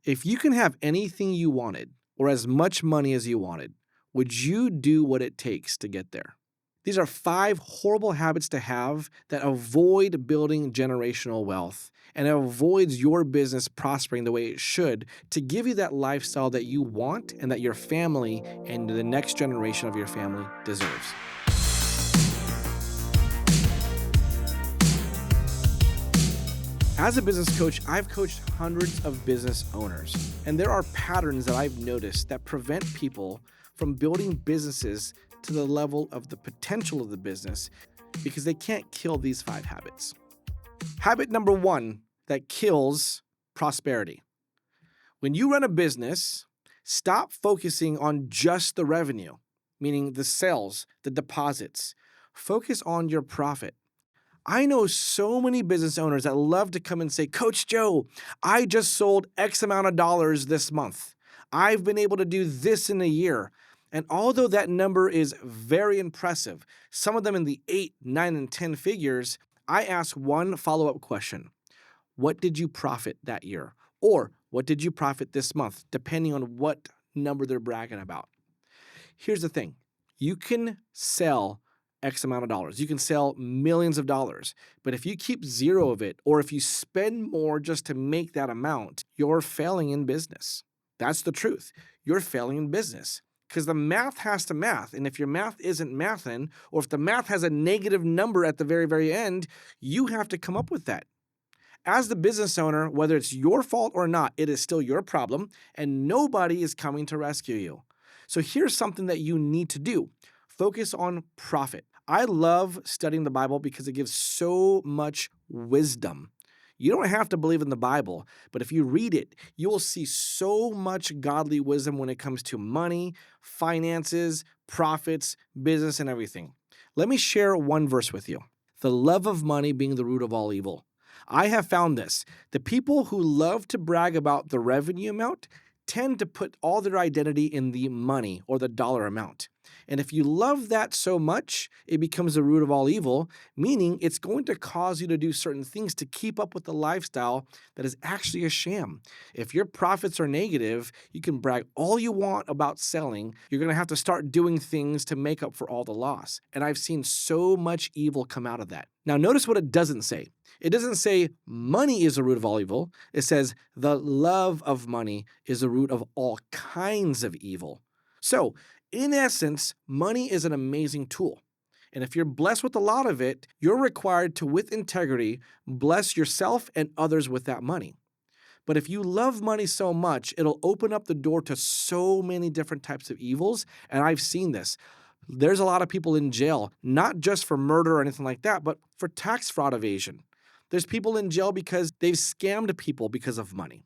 If you can have anything you wanted or as much money as you wanted, would you do what it takes to get there? These are 5 horrible habits to have that avoid building generational wealth and avoids your business prospering the way it should to give you that lifestyle that you want and that your family and the next generation of your family deserves. As a business coach, I've coached hundreds of business owners, and there are patterns that I've noticed that prevent people from building businesses to the level of the potential of the business because they can't kill these 5 habits. Habit number 1 that kills prosperity. When you run a business, stop focusing on just the revenue, meaning the sales, the deposits. Focus on your profit. I know so many business owners that love to come and say, Coach Joe, I just sold X amount of dollars this month. I've been able to do this in a year. And although that number is very impressive, some of them in the 8, 9, and 10 figures, I ask one follow-up question. What did you profit that year? Or what did you profit this month, depending on what number they're bragging about? Here's the thing. You can sell X amount of dollars. You can sell millions of dollars. But if you keep zero of it, or if you spend more just to make that amount, you're failing in business. That's the truth. You're failing in business because the math has to math. And if your math isn't mathing, or if the math has a negative number at the very, very end, you have to come up with that. As the business owner, whether it's your fault or not, it is still your problem, and nobody is coming to rescue you. So here's something that you need to do. Focus on profit. I love studying the Bible because it gives so much wisdom. You don't have to believe in the Bible, but if you read it, you will see so much godly wisdom when it comes to money, finances, profits, business, and everything. Let me share one verse with you. The love of money being the root of all evil. I have found this. The people who love to brag about the revenue amount tend to put all their identity in the money or the dollar amount. And if you love that so much, it becomes the root of all evil, meaning it's going to cause you to do certain things to keep up with the lifestyle that is actually a sham. If your profits are negative, you can brag all you want about selling. You're going to have to start doing things to make up for all the loss. And I've seen so much evil come out of that. Now, notice what it doesn't say. It doesn't say money is the root of all evil. It says the love of money is the root of all kinds of evil. So, in essence, money is an amazing tool. And if you're blessed with a lot of it, you're required to, with integrity, bless yourself and others with that money. But if you love money so much, it'll open up the door to so many different types of evils. And I've seen this. There's a lot of people in jail, not just for murder or anything like that, but for tax fraud evasion. There's people in jail because they've scammed people because of money.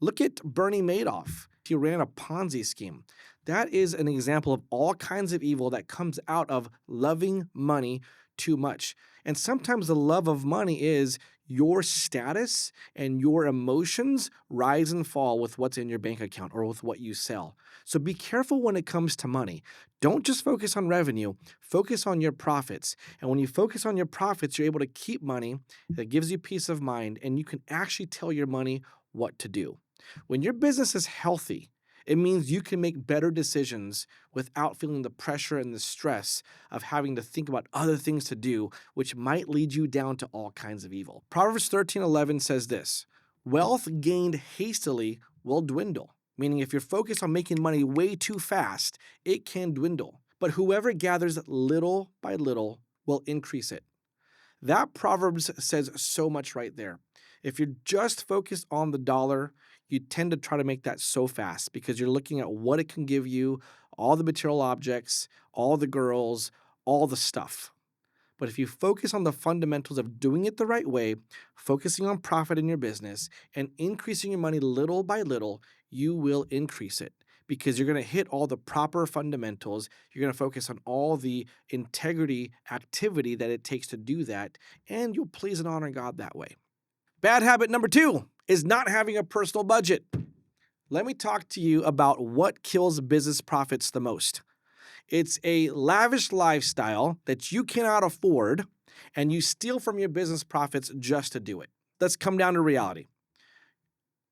Look at Bernie Madoff. He ran a Ponzi scheme. That is an example of all kinds of evil that comes out of loving money too much. And sometimes the love of money is your status and your emotions rise and fall with what's in your bank account or with what you sell. So be careful when it comes to money. Don't just focus on revenue, focus on your profits. And when you focus on your profits, you're able to keep money that gives you peace of mind, and you can actually tell your money what to do. When your business is healthy, it means you can make better decisions without feeling the pressure and the stress of having to think about other things to do, which might lead you down to all kinds of evil. Proverbs 13:11 says this, wealth gained hastily will dwindle, meaning if you're focused on making money way too fast, it can dwindle. But whoever gathers little by little will increase it. That Proverbs says so much right there. If you're just focused on the dollar, you tend to try to make that so fast because you're looking at what it can give you, all the material objects, all the girls, all the stuff. But if you focus on the fundamentals of doing it the right way, focusing on profit in your business, and increasing your money little by little, you will increase it because you're going to hit all the proper fundamentals. You're going to focus on all the integrity activity that it takes to do that, and you'll please and honor God that way. Bad habit number 2 is not having a personal budget. Let me talk to you about what kills business profits the most. It's a lavish lifestyle that you cannot afford, and you steal from your business profits just to do it. Let's come down to reality.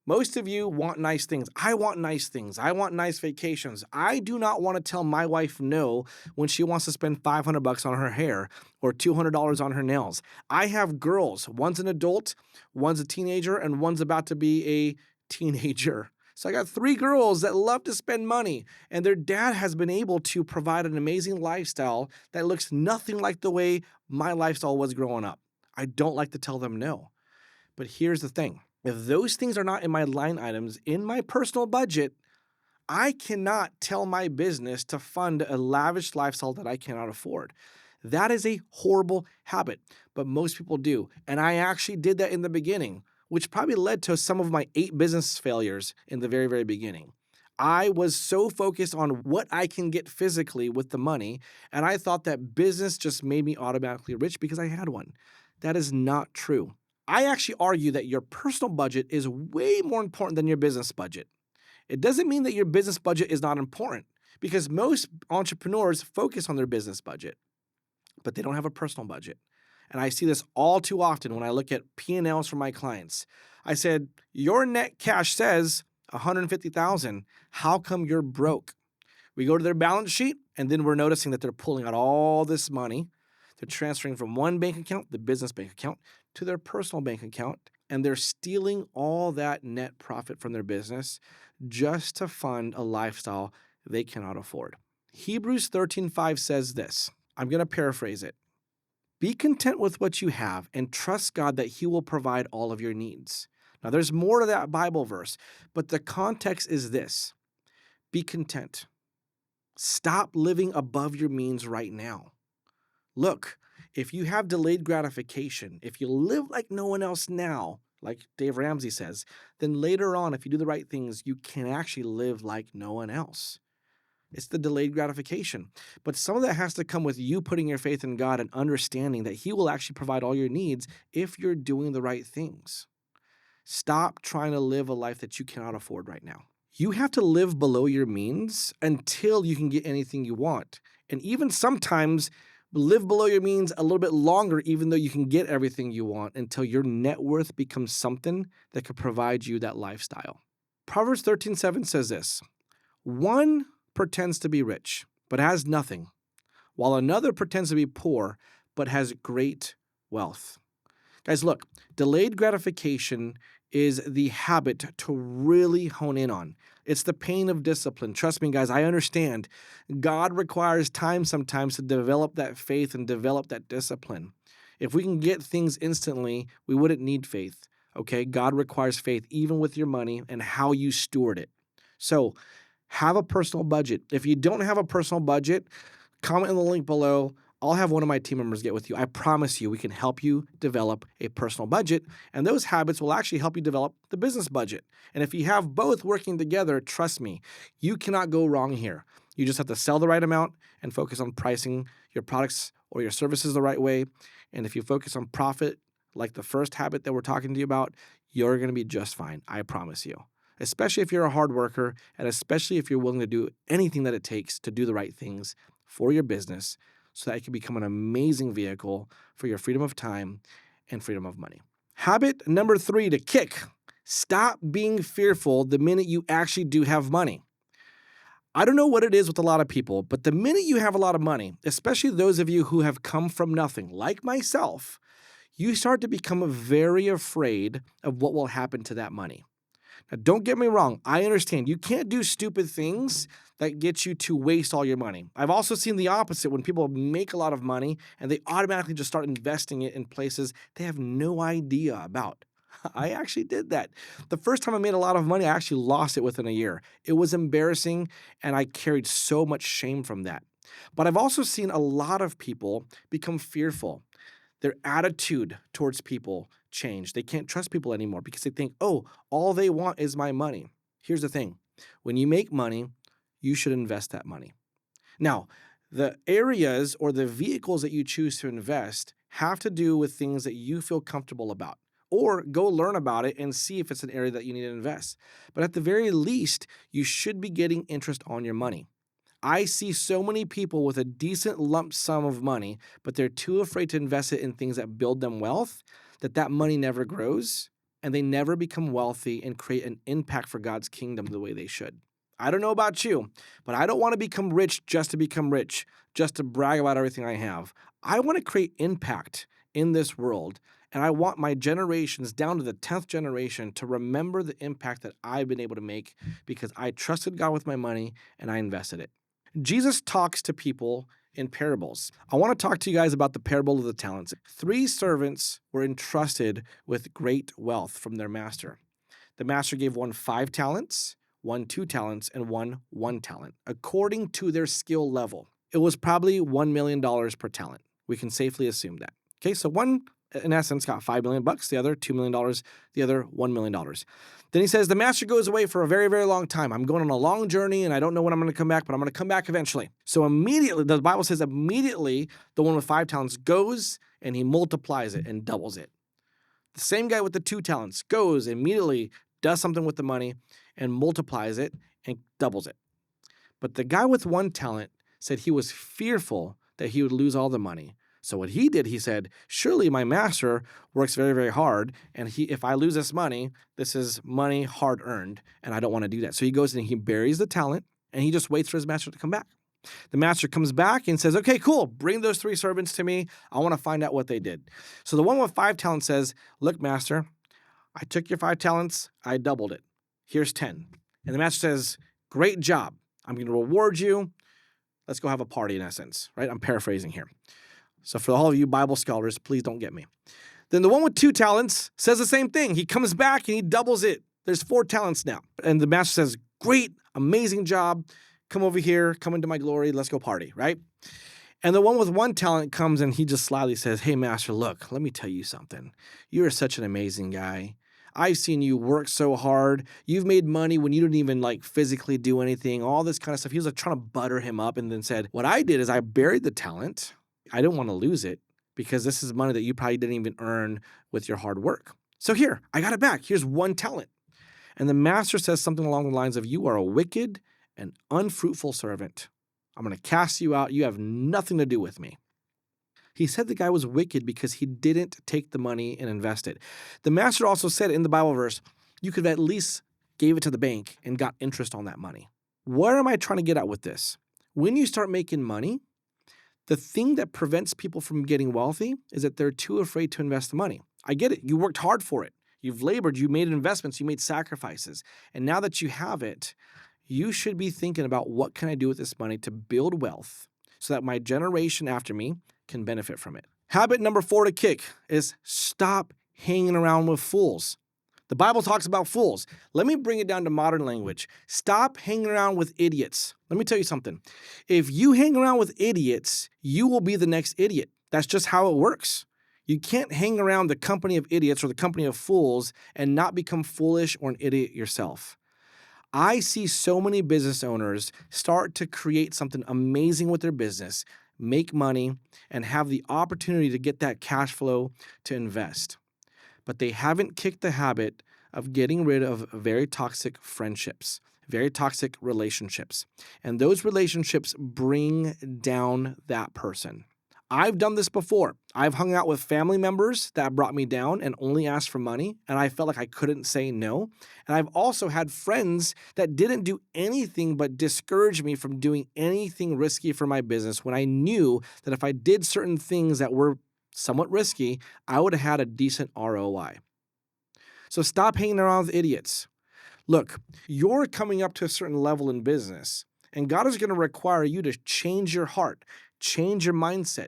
Most of you want nice things. I want nice things. I want nice vacations. I do not want to tell my wife no when she wants to spend $500 on her hair or $200 on her nails. I have girls. One's an adult, one's a teenager, and one's about to be a teenager. So I got 3 girls that love to spend money, and their dad has been able to provide an amazing lifestyle that looks nothing like the way my lifestyle was growing up. I don't like to tell them no. But here's the thing. If those things are not in my line items in my personal budget, I cannot tell my business to fund a lavish lifestyle that I cannot afford. That is a horrible habit, but most people do. And I actually did that in the beginning, which probably led to some of my 8 business failures in the very, very beginning. I was so focused on what I can get physically with the money, and I thought that business just made me automatically rich because I had one. That is not true. I actually argue that your personal budget is way more important than your business budget. It doesn't mean that your business budget is not important because most entrepreneurs focus on their business budget, but they don't have a personal budget. And I see this all too often when I look at P&Ls from my clients. I said, your net cash says $150,000. How come you're broke? We go to their balance sheet, and then we're noticing that they're pulling out all this money. They're transferring from one bank account, the business bank account, to their personal bank account, and they're stealing all that net profit from their business just to fund a lifestyle they cannot afford. Hebrews 13:5 says this. I'm going to paraphrase it. Be content with what you have and trust God that He will provide all of your needs. Now, there's more to that Bible verse, but the context is this. Be content. Stop living above your means right now. Look, if you have delayed gratification, if you live like no one else now, like Dave Ramsey says, then later on, if you do the right things, you can actually live like no one else. It's the delayed gratification. But some of that has to come with you putting your faith in God and understanding that He will actually provide all your needs if you're doing the right things. Stop trying to live a life that you cannot afford right now. You have to live below your means until you can get anything you want. And even sometimes live below your means a little bit longer, even though you can get everything you want, until your net worth becomes something that could provide you that lifestyle. Proverbs 13:7 says this, one pretends to be rich, but has nothing, while another pretends to be poor, but has great wealth. Guys, look, delayed gratification is the habit to really hone in on. It's the pain of discipline. Trust me, guys, I understand. God requires time sometimes to develop that faith and develop that discipline. If we can get things instantly, we wouldn't need faith, okay? God requires faith even with your money and how you steward it. So have a personal budget. If you don't have a personal budget, comment in the link below. I'll have one of my team members get with you. I promise you we can help you develop a personal budget, and those habits will actually help you develop the business budget. And if you have both working together, trust me, you cannot go wrong here. You just have to sell the right amount and focus on pricing your products or your services the right way. And if you focus on profit, like the first habit that we're talking to you about, you're going to be just fine. I promise you. Especially if you're a hard worker, and especially if you're willing to do anything that it takes to do the right things for your business, so that it can become an amazing vehicle for your freedom of time and freedom of money. Habit number 3 to kick. Stop being fearful the minute you actually do have money. I don't know what it is with a lot of people, but the minute you have a lot of money, especially those of you who have come from nothing, like myself, you start to become very afraid of what will happen to that money. Now, don't get me wrong. I understand you can't do stupid things that get you to waste all your money. I've also seen the opposite when people make a lot of money and they automatically just start investing it in places they have no idea about. I actually did that. The first time I made a lot of money, I actually lost it within a year. It was embarrassing, and I carried so much shame from that. But I've also seen a lot of people become fearful. Their attitude towards people change. They can't trust people anymore because they think, oh, all they want is my money. Here's the thing. When you make money, you should invest that money. Now, the areas or the vehicles that you choose to invest have to do with things that you feel comfortable about, or go learn about it and see if it's an area that you need to invest. But at the very least, you should be getting interest on your money. I see so many people with a decent lump sum of money, but they're too afraid to invest it in things that build them wealth, that money never grows, and they never become wealthy and create an impact for God's kingdom the way they should. I don't know about you, but I don't want to become rich just to become rich, just to brag about everything I have. I want to create impact in this world, and I want my generations down to the 10th generation to remember the impact that I've been able to make because I trusted God with my money and I invested it. Jesus talks to people in parables. I want to talk to you guys about the parable of the talents. 3 servants were entrusted with great wealth from their master. The master gave one 5 talents, one 2 talents, and one 1 talent, according to their skill level. It was probably $1 million per talent. We can safely assume that. Okay, so one, in essence, got $5 million, the other $2 million, the other $1 million. Then he says, the master goes away for a very, very long time. I'm going on a long journey and I don't know when I'm going to come back, but I'm going to come back eventually. So immediately, the Bible says immediately the one with 5 talents goes and he multiplies it and doubles it. The same guy with the 2 talents goes immediately, does something with the money and multiplies it and doubles it. But the guy with 1 talent said he was fearful that he would lose all the money. So what he did, he said, surely my master works very, very hard, and if I lose this money, this is money hard earned, and I don't want to do that. So he goes and he buries the talent, and he just waits for his master to come back. The master comes back and says, okay, cool, bring those 3 servants to me. I want to find out what they did. So the one with 5 talents says, look, master, I took your 5 talents, I doubled it. Here's 10. And the master says, great job. I'm going to reward you. Let's go have a party in essence, right? I'm paraphrasing here. So for all of you Bible scholars, please don't get me. Then the one with 2 talents says the same thing. He comes back and he doubles it. There's 4 talents now. And the master says, great, amazing job. Come over here, come into my glory. Let's go party, right? And the one with 1 talent comes and he just slyly says, hey, master, look, let me tell you something. You are such an amazing guy. I've seen you work so hard. You've made money when you didn't even physically do anything, all this kind of stuff. He was trying to butter him up and then said, what I did is I buried the talent. I didn't want to lose it because this is money that you probably didn't even earn with your hard work. So here, I got it back. Here's 1 talent. And the master says something along the lines of, you are a wicked and unfruitful servant. I'm going to cast you out. You have nothing to do with me. He said the guy was wicked because he didn't take the money and invest it. The master also said in the Bible verse, you could have at least gave it to the bank and got interest on that money. Where am I trying to get at with this? When you start making money, the thing that prevents people from getting wealthy is that they're too afraid to invest the money. I get it. You worked hard for it. You've labored. You made investments. You made sacrifices. And now that you have it, you should be thinking about what can I do with this money to build wealth so that my generation after me can benefit from it. Habit number 4 to kick is stop hanging around with fools. The Bible talks about fools. Let me bring it down to modern language. Stop hanging around with idiots. Let me tell you something. If you hang around with idiots, you will be the next idiot. That's just how it works. You can't hang around the company of idiots or the company of fools and not become foolish or an idiot yourself. I see so many business owners start to create something amazing with their business, make money, and have the opportunity to get that cash flow to invest. But they haven't kicked the habit of getting rid of very toxic friendships, very toxic relationships. And those relationships bring down that person. I've done this before. I've hung out with family members that brought me down and only asked for money, and I felt like I couldn't say no. And I've also had friends that didn't do anything but discourage me from doing anything risky for my business when I knew that if I did certain things that were somewhat risky, I would have had a decent ROI. So stop hanging around with idiots. Look, you're coming up to a certain level in business, and God is going to require you to change your heart, change your mindset,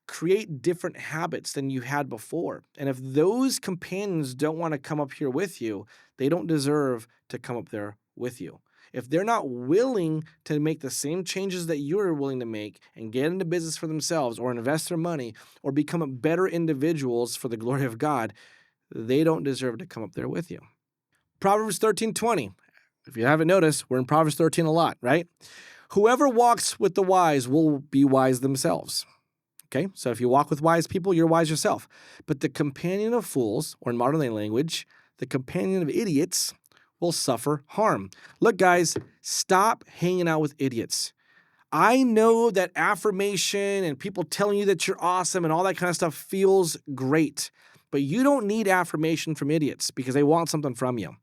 create different habits than you had before. And if those companions don't want to come up here with you, they don't deserve to come up there with you. If they're not willing to make the same changes that you're willing to make and get into business for themselves or invest their money or become better individuals for the glory of God, they don't deserve to come up there with you. Proverbs 13:20. If you haven't noticed, we're in Proverbs 13 a lot, right? Whoever walks with the wise will be wise themselves. Okay, so if you walk with wise people, you're wise yourself. But the companion of fools, or in modern day language, the companion of idiots, will suffer harm. Look, guys, stop hanging out with idiots. I know that affirmation and people telling you that you're awesome and all that kind of stuff feels great. But you don't need affirmation from idiots because they want something from you.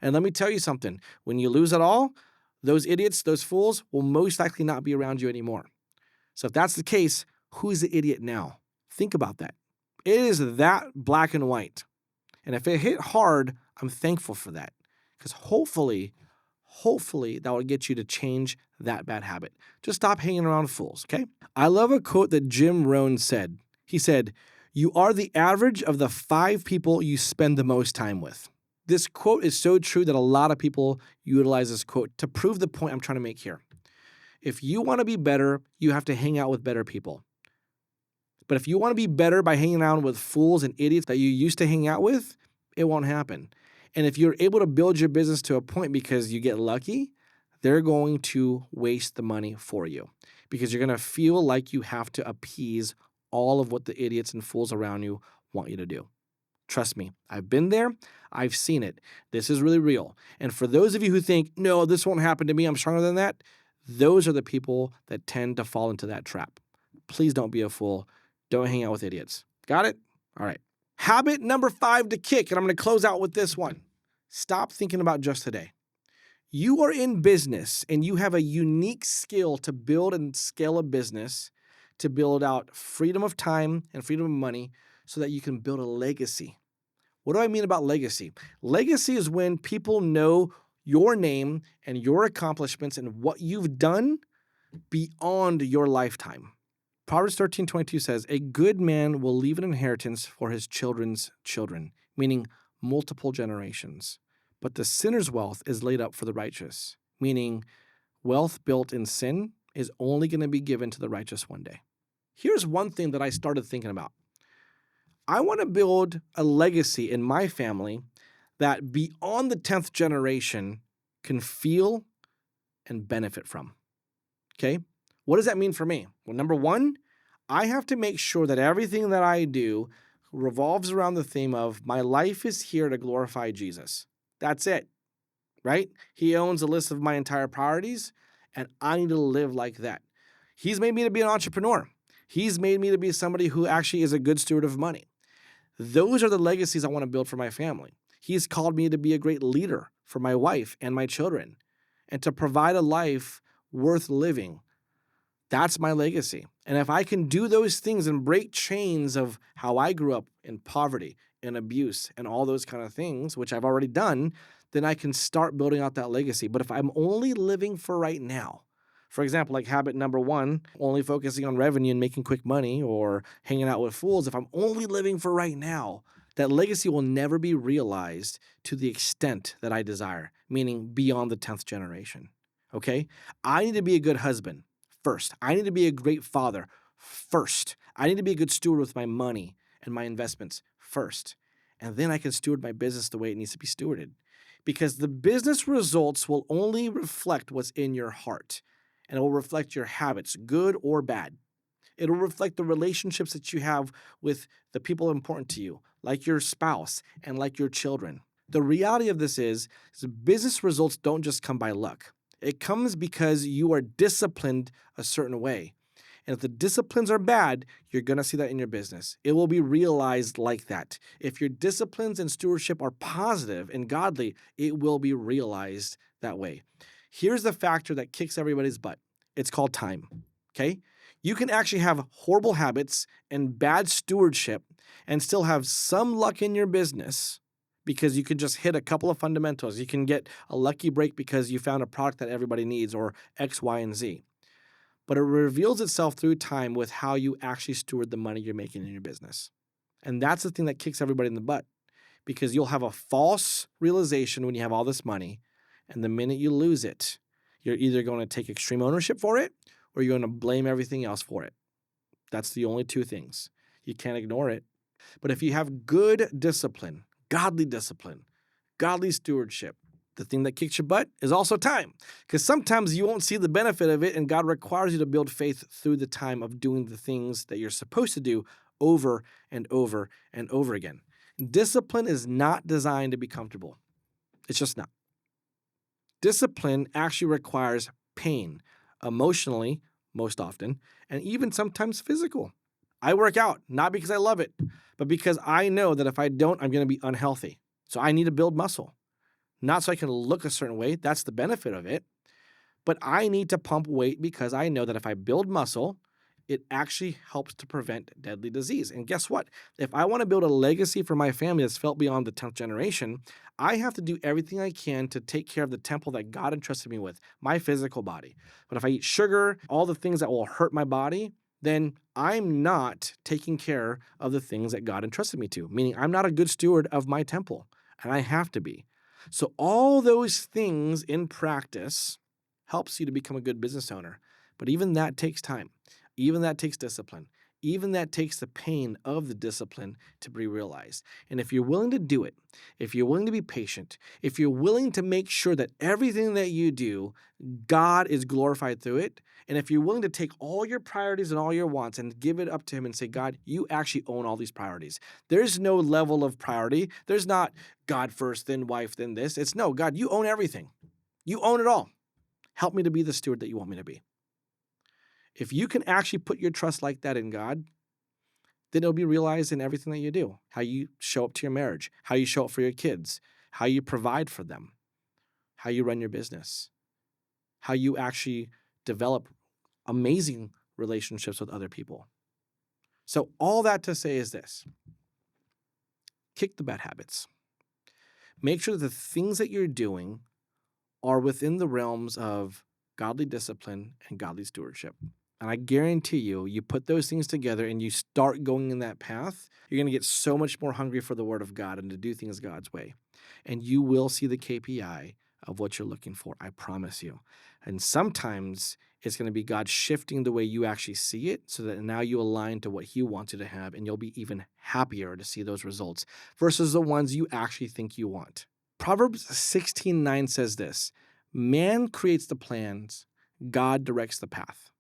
And let me tell you something. When you lose it all, those idiots, those fools will most likely not be around you anymore. So if that's the case, who's the idiot now? Think about that. It is that black and white. And if it hit hard, I'm thankful for that. Because hopefully that will get you to change that bad habit. Just stop hanging around fools, okay? I love a quote that Jim Rohn said. He said, "You are the average of the 5 people you spend the most time with." This quote is so true that a lot of people utilize this quote to prove the point I'm trying to make here. If you want to be better, you have to hang out with better people. But if you want to be better by hanging out with fools and idiots that you used to hang out with, it won't happen. And if you're able to build your business to a point because you get lucky, they're going to waste the money for you because you're going to feel like you have to appease all of what the idiots and fools around you want you to do. Trust me, I've been there. I've seen it. This is really real. And for those of you who think, no, this won't happen to me, I'm stronger than that, those are the people that tend to fall into that trap. Please don't be a fool. Don't hang out with idiots. Got it? All right. Habit number 5 to kick, and I'm going to close out with this one. Stop thinking about just today. You are in business and you have a unique skill to build and scale a business, to build out freedom of time and freedom of money so that you can build a legacy. What do I mean about legacy? Legacy is when people know your name and your accomplishments and what you've done beyond your lifetime. Proverbs 13:22 says, "A good man will leave an inheritance for his children's children," meaning multiple generations. But the sinner's wealth is laid up for the righteous, meaning wealth built in sin is only going to be given to the righteous one day. Here's one thing that I started thinking about. I want to build a legacy in my family that beyond the 10th generation can feel and benefit from. Okay? What does that mean for me? Well, number one, I have to make sure that everything that I do revolves around the theme of my life is here to glorify Jesus. That's it, right? He owns a list of my entire priorities, and I need to live like that. He's made me to be an entrepreneur. He's made me to be somebody who actually is a good steward of money. Those are the legacies I want to build for my family. He's called me to be a great leader for my wife and my children and to provide a life worth living. That's my legacy. And if I can do those things and break chains of how I grew up in poverty and abuse and all those kind of things, which I've already done, then I can start building out that legacy. But if I'm only living for right now, for example, like habit number 1, only focusing on revenue and making quick money or hanging out with fools, if I'm only living for right now, that legacy will never be realized to the extent that I desire, meaning beyond the 10th generation. Okay? I need to be a good husband first. I need to be a great father first. I need to be a good steward with my money and my investments first. And then I can steward my business the way it needs to be stewarded. Because the business results will only reflect what's in your heart. And it will reflect your habits, good or bad. It'll reflect the relationships that you have with the people important to you, like your spouse and like your children. The reality of this is business results don't just come by luck. It comes because you are disciplined a certain way. And if the disciplines are bad, you're going to see that in your business. It will be realized like that. If your disciplines and stewardship are positive and godly, it will be realized that way. Here's the factor that kicks everybody's butt. It's called time, okay? You can actually have horrible habits and bad stewardship and still have some luck in your business because you can just hit a couple of fundamentals. You can get a lucky break because you found a product that everybody needs or X, Y, and Z. But it reveals itself through time with how you actually steward the money you're making in your business. And that's the thing that kicks everybody in the butt because you'll have a false realization when you have all this money. And the minute you lose it, you're either going to take extreme ownership for it or you're going to blame everything else for it. That's the only two things. You can't ignore it. But if you have good discipline, godly stewardship, the thing that kicks your butt is also time. Because sometimes you won't see the benefit of it, and God requires you to build faith through the time of doing the things that you're supposed to do over and over and over again. Discipline is not designed to be comfortable. It's just not. Discipline actually requires pain, emotionally, most often, and even sometimes physical. I work out, not because I love it, but because I know that if I don't, I'm going to be unhealthy. So I need to build muscle, not so I can look a certain way. That's the benefit of it. But I need to pump weight because I know that if I build muscle, it actually helps to prevent deadly disease. And guess what? If I want to build a legacy for my family that's felt beyond the 10th generation, I have to do everything I can to take care of the temple that God entrusted me with, my physical body. But if I eat sugar, all the things that will hurt my body, then I'm not taking care of the things that God entrusted me to, meaning I'm not a good steward of my temple, and I have to be. So all those things in practice helps you to become a good business owner. But even that takes time. Even that takes discipline. Even that takes the pain of the discipline to be realized. And if you're willing to do it, if you're willing to be patient, if you're willing to make sure that everything that you do, God is glorified through it, and if you're willing to take all your priorities and all your wants and give it up to Him and say, God, you actually own all these priorities. There's no level of priority. There's not God first, then wife, then this. It's no, God, you own everything. You own it all. Help me to be the steward that you want me to be. If you can actually put your trust like that in God, then it'll be realized in everything that you do. How you show up to your marriage, how you show up for your kids, how you provide for them, how you run your business, how you actually develop amazing relationships with other people. So all that to say is this: kick the bad habits. Make sure that the things that you're doing are within the realms of godly discipline and godly stewardship. And I guarantee you, you put those things together and you start going in that path, you're going to get so much more hungry for the Word of God and to do things God's way. And you will see the KPI of what you're looking for, I promise you. And sometimes it's going to be God shifting the way you actually see it so that now you align to what He wants you to have, and you'll be even happier to see those results versus the ones you actually think you want. Proverbs 16:9 says this: man creates the plans, God directs the path.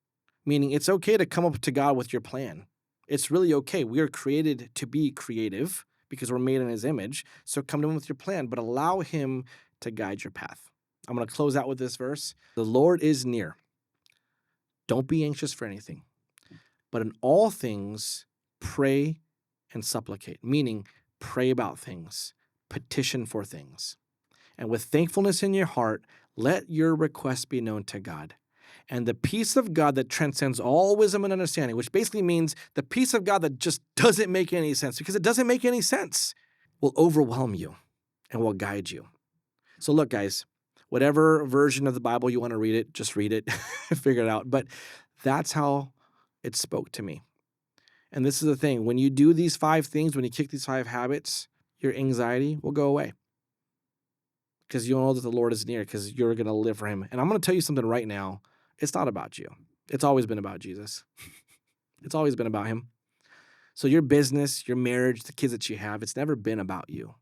Meaning it's okay to come up to God with your plan. It's really okay. We are created to be creative because we're made in His image. So come to Him with your plan, but allow Him to guide your path. I'm going to close out with this verse. The Lord is near. Don't be anxious for anything, but in all things, pray and supplicate. Meaning pray about things, petition for things. And with thankfulness in your heart, let your requests be known to God. And the peace of God that transcends all wisdom and understanding, which basically means the peace of God that just doesn't make any sense, because it doesn't make any sense, will overwhelm you and will guide you. So look, guys, whatever version of the Bible you want to read it, just read it, figure it out. But that's how it spoke to me. And this is the thing. When you do these 5 things, when you kick these 5 habits, your anxiety will go away. Because you'll know that the Lord is near, because you're going to live for Him. And I'm going to tell you something right now. It's not about you. It's always been about Jesus. It's always been about Him. So your business, your marriage, the kids that you have, it's never been about you.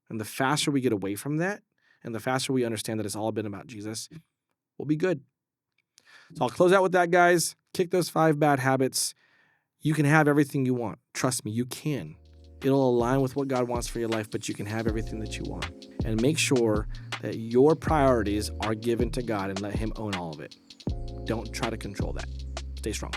And the faster we get away from that, and the faster we understand that it's all been about Jesus, we'll be good. So I'll close out with that, guys. Kick those 5 bad habits. You can have everything you want. Trust me, you can. It'll align with what God wants for your life, but you can have everything that you want. And make sure that your priorities are given to God and let Him own all of it. Don't try to control that. Stay strong.